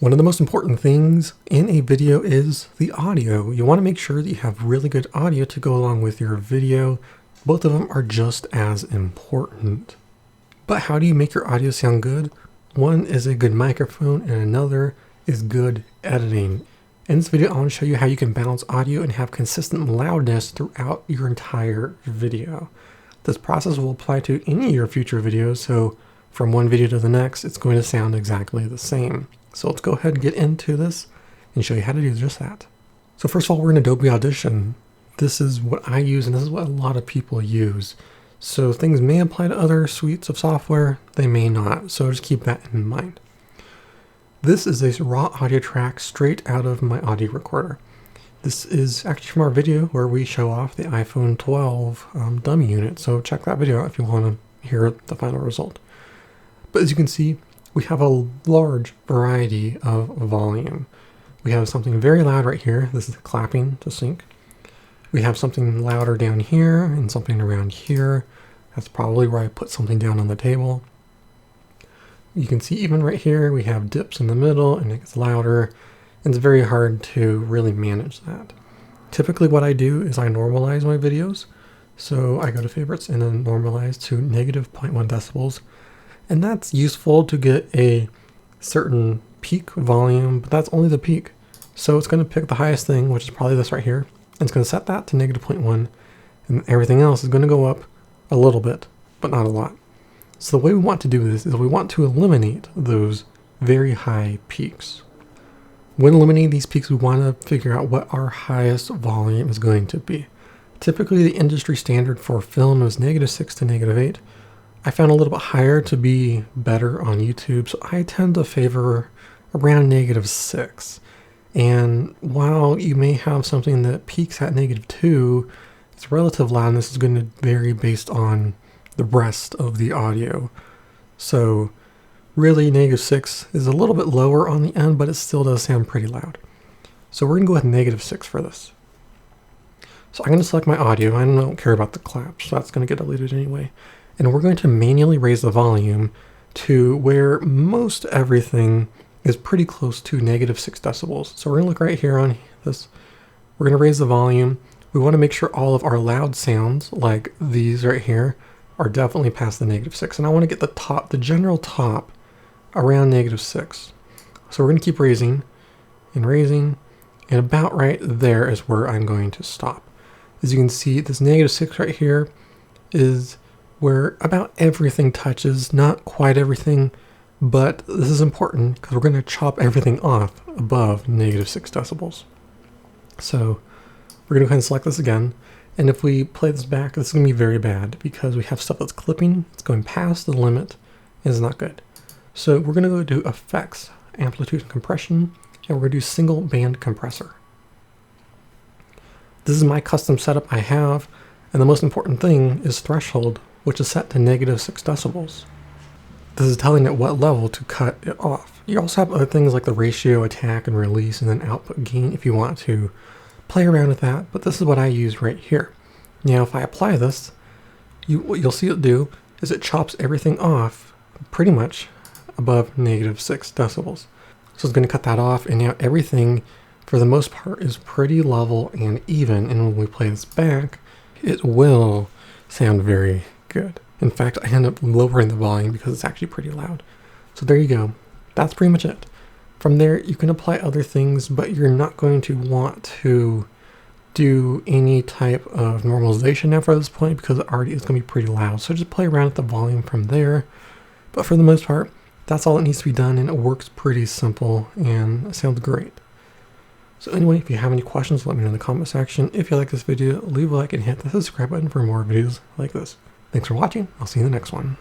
One of the most important things in a video is the audio. You want to make sure that you have really good audio to go along with your video. Both of them are just as important. But how do you make your audio sound good? One is a good microphone and another is good editing. In this video, I want to show you how you can balance audio and have consistent loudness throughout your entire video. This process will apply to any of your future videos, so from one video to the next, it's going to sound exactly the same. So let's go ahead and get into this and show you how to do just that. So first of all, we're in Adobe Audition. This is what I use and this is what a lot of people use. So things may apply to other suites of software, they may not. So just keep that in mind. This is a raw audio track straight out of my audio recorder. This is actually from our video where we show off the iPhone 12 dummy unit. So check that video out if you want to hear the final result. But as you can see, we have a large variety of volume. We have something very loud right here. This is clapping to sync. We have something louder down here and something around here. That's probably where I put something down on the table. You can see even right here, we have dips in the middle and it gets louder. And it's very hard to really manage that. Typically what I do is I normalize my videos. So I go to favorites and then normalize to -0.1 decibels. And that's useful to get a certain peak volume, but that's only the peak. So it's going to pick the highest thing, which is probably this right here. And it's going to set that to -0.1. And everything else is going to go up a little bit, but not a lot. So the way we want to do this is we want to eliminate those very high peaks. When eliminating these peaks, we want to figure out what our highest volume is going to be. Typically, the industry standard for film is -6 to -8. I found a little bit higher to be better on YouTube, so I tend to favor around -6. And while you may have something that peaks at -2, its relative loudness is going to vary based on the rest of the audio. So really -6 is a little bit lower on the end, but it still does sound pretty loud. So we're going to go with -6 for this. So I'm going to select my audio. I don't care about the clap, so that's going to get deleted anyway. And we're going to manually raise the volume to where most everything is pretty close to -6 decibels. So we're going to look right here on this. We're going to raise the volume. We want to make sure all of our loud sounds, like these right here, are definitely past the -6. And I want to get the top, the general top, around -6. So we're going to keep raising, and about right there is where I'm going to stop. As you can see, this -6 right here is where about everything touches, not quite everything, but this is important because we're going to chop everything off above -6 decibels. So we're going to go ahead and select this again. And if we play this back, this is going to be very bad because we have stuff that's clipping, it's going past the limit, and it's not good. So we're going to go to Effects, Amplitude and Compression, and we're going to do Single Band Compressor. This is my custom setup I have, and the most important thing is Threshold, which is set to -6 decibels. This is telling it what level to cut it off. You also have other things like the ratio, attack, and release, and then output gain if you want to play around with that, but this is what I use right here. Now if I apply this, what you'll see it do is it chops everything off pretty much above -6 decibels. So it's going to cut that off, and now everything for the most part is pretty level and even, and when we play this back, it will sound very good. In fact, I end up lowering the volume because it's actually pretty loud. So there you go. That's pretty much it. From there, you can apply other things, but you're not going to want to do any type of normalization after this point because it already is going to be pretty loud. So just play around with the volume from there. But for the most part, that's all that needs to be done, and it works pretty simple and it sounds great. So anyway, if you have any questions, let me know in the comment section. If you like this video, leave a like and hit the subscribe button for more videos like this. Thanks for watching. I'll see you in the next one.